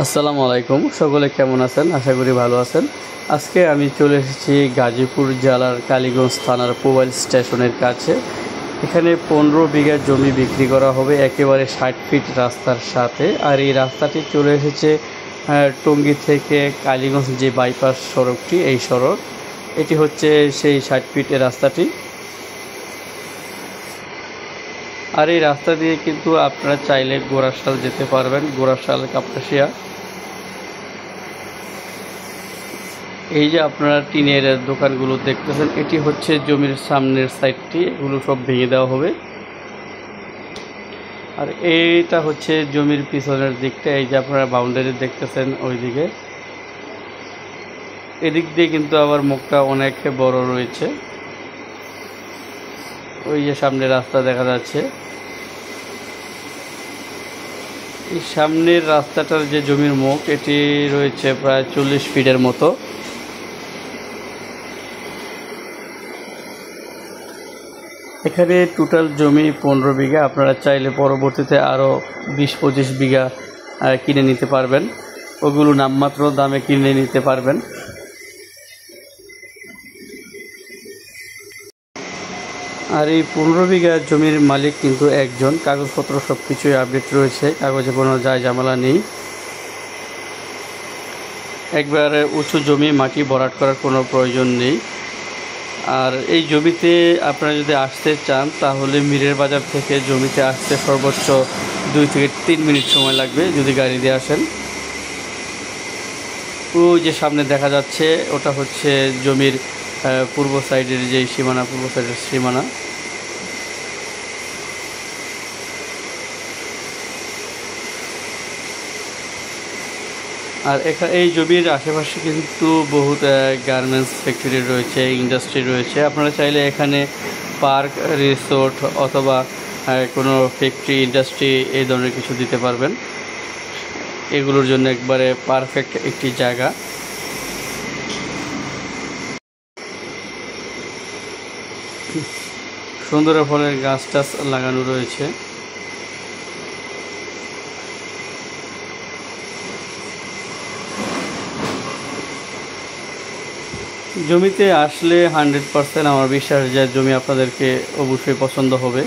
আসসালামু আলাইকুম, সকলে কেমন আছেন? আশা করি ভালো আছেন। আজকে আমি চলে এসেছি গাজীপুর জেলার কালীগঞ্জ থানার পুবাইল স্টেশনের কাছে। এখানে 15 বিঘা জমি বিক্রি করা হবে একেবারে 60 ফিট রাস্তার সাথে। আর এই রাস্তাটি চলে এসেছে টঙ্গী থেকে কালীগঞ্জ যে বাইপাস সড়কটি, এই সড়ক এটি হচ্ছে সেই 60 ফিটের রাস্তাটি। আর এই রাস্তা দিয়ে কিন্তু আপনারা চাইলে গোরাশাল যেতে পারবেন, গোরাশাল কাপাসিয়া। এই যে আপনারা টিনের দোকানগুলো দেখতেছেন, এটি হচ্ছে জমির সামনের সাইডটি, এগুলো সব ভেঙে দেওয়া হবে। আর এইটা হচ্ছে জমির পিছনের দিকটা, এই যে আপনারা বাউন্ডারি দেখতেছেন ওইদিকে। এদিক দিয়ে কিন্তু আবার মুখটা অনেক বড় রয়েছে, ওই যে সামনে রাস্তা দেখা যাচ্ছে। এই সামনের রাস্তাটার যে জমির মুখ, এটি রয়েছে প্রায় 40 ফিটের মতো। এখানে টোটাল জমি 15 বিঘা। আপনারা চাইলে পরবর্তীতে আরও 20-25 বিঘা কিনে নিতে পারবেন, ওগুলো নামমাত্র দামে কিনে নিতে পারবেন। আর এই 15 বিঘা জমির মালিক কিন্তু একজন, কাগজপত্র সব কিছুই আপডেট রয়েছে, কাগজে কোনো যায় ঝামেলা নেই। একবারে উঁচু জমি, মাটি ভরাট করার কোনো প্রয়োজন নেই। আর এই জমিতে আপনারা যদি আসতে চান তাহলে মিরের বাজার থেকে জমিতে আসতে সর্বোচ্চ 2 থেকে 3 মিনিট সময় লাগবে যদি গাড়ি দিয়ে আসেন। ওই যে সামনে দেখা যাচ্ছে ওটা হচ্ছে জমির পূর্ব সাইডের যে সীমানা, পূর্ব সাইডের সীমানা। আর এই জমির আশেপাশে কিন্তু বহুত গার্মেন্টস ফ্যাক্টরি রয়েছে, ইন্ডাস্ট্রি রয়েছে। আপনারা চাইলে এখানে পার্ক, রিসোর্ট অথবা কোনো ফ্যাক্টরি, ইন্ডাস্ট্রি এই ধরনের কিছু দিতে পারবেন। এগুলোর জন্য একবারে পারফেক্ট একটি জায়গা। সুন্দর ফলের গাছ টাছ লাগানো রয়েছে। জমিতে আসলে 100% আমার বিশ্বাস যে জমি আপনাদেরকে অবশ্যই পছন্দ হবে।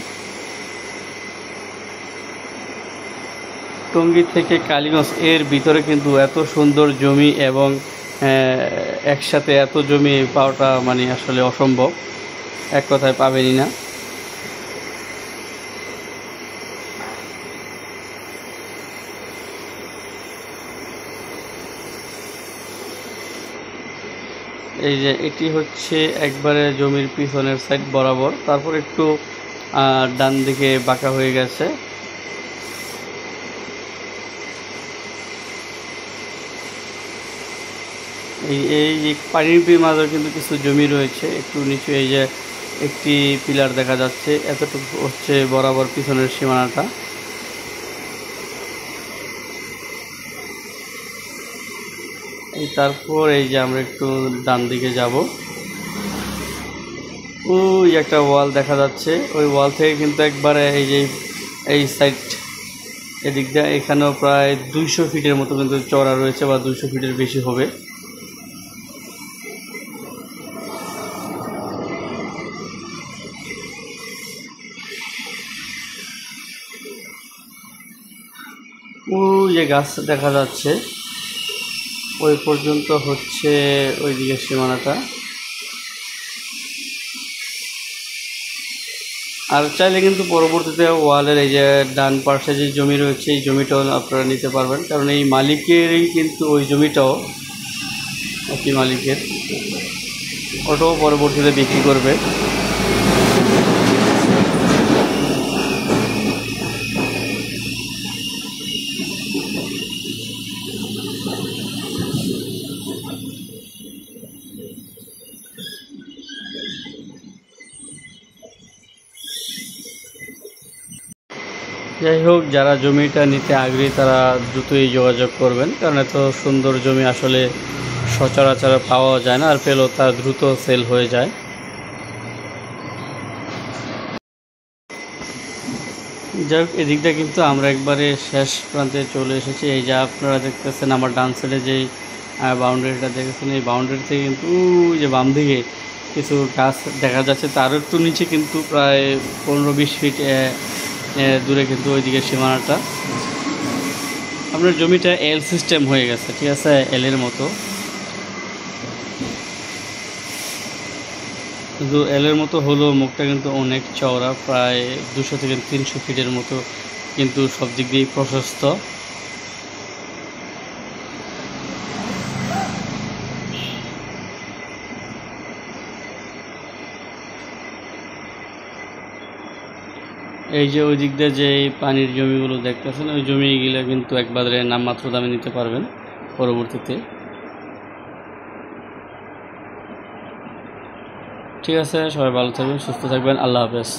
টঙ্গী থেকে কালীগঞ্জ এর ভিতরে কিন্তু এত সুন্দর জমি এবং একসাথে এত জমি পাওয়াটা মানে আসলে অসম্ভব, এক কথায় পাবেনই না। এই যে এটি হচ্ছে একবারে জমির পিছনের সাইড বরাবর, তারপর একটু ডান দিকে বাঁকা হয়ে গেছে। এই পানির মাঝে কিন্তু কিছু জমি রয়েছে একটু নিচু। এই যে একটি পিলার দেখা যাচ্ছে, এতটুকু হচ্ছে বরাবর পিছনের সীমানাটা। তারপর এই যে আমরা একটু ডান দিকে যাব, ওই একটা ওয়াল দেখা যাচ্ছে। ওই ওয়াল থেকে কিন্তু একবারে এই যে এই সাইড এদিক দিয়ে এখানেও প্রায় 200 ফিটের মতো কিন্তু চওড়া রয়েছে, বা 200 ফিটের বেশি হবে। ওই যে গাছ দেখা যাচ্ছে ওই পর্যন্ত হচ্ছে ওইদিকে সীমানাটা। আর চাইলে কিন্তু পরবর্তীতে ওয়ালের এই যে ডান পাশে যে জমি রয়েছে এই জমিটাও আপনারা নিতে পারবেন, কারণ এই মালিকেরই কিন্তু ওই জমিটাও একই মালিকের, ওটাও পরবর্তীতে বিক্রি করবে। যাই হোক, যারা জমিটা নিতে আগ্রহী তারা দ্রুতই যোগাযোগ করবেন, কারণ এত সুন্দর জমি আসলে সচরাচর পাওয়া যায় না, আর পেলেও তা দ্রুত সেল হয়ে যায়। যাই হোক, এদিকটা কিন্তু আমরা একবারে শেষ প্রান্তে চলে এসেছি। এই যে আপনারা দেখতেছেন আমার ডান সাইডে যেই বাউন্ডারিটা দেখেছেন, এই বাউন্ডারি থেকে কিন্তু ওই যে বাম দিকে কিছু গাছ দেখা যাচ্ছে, তারও একটু নিচে কিন্তু প্রায় 15-20 ফিট দূরে কিন্তু ওইদিকে সীমানাটা। আপনার জমিটা এল সিস্টেম হয়ে গেছে, ঠিক আছে, এলের মতো। কিন্তু এলের মতো হলেও মুখটা কিন্তু অনেক চওড়া, প্রায় 200 থেকে 300 ফিটের মতো কিন্তু সব দিক দিয়েই প্রশস্ত। এই যে ওই দিক দিয়ে যে পানির জমিগুলো দেখতেছেন, ওই জমিগুলো কিন্তু একবারে নামমাত্র দামে নিতে পারবেন পরবর্তীতে। ঠিক আছে, সবাই ভালো থাকবেন, সুস্থ থাকবেন, আল্লাহ হাফেজ।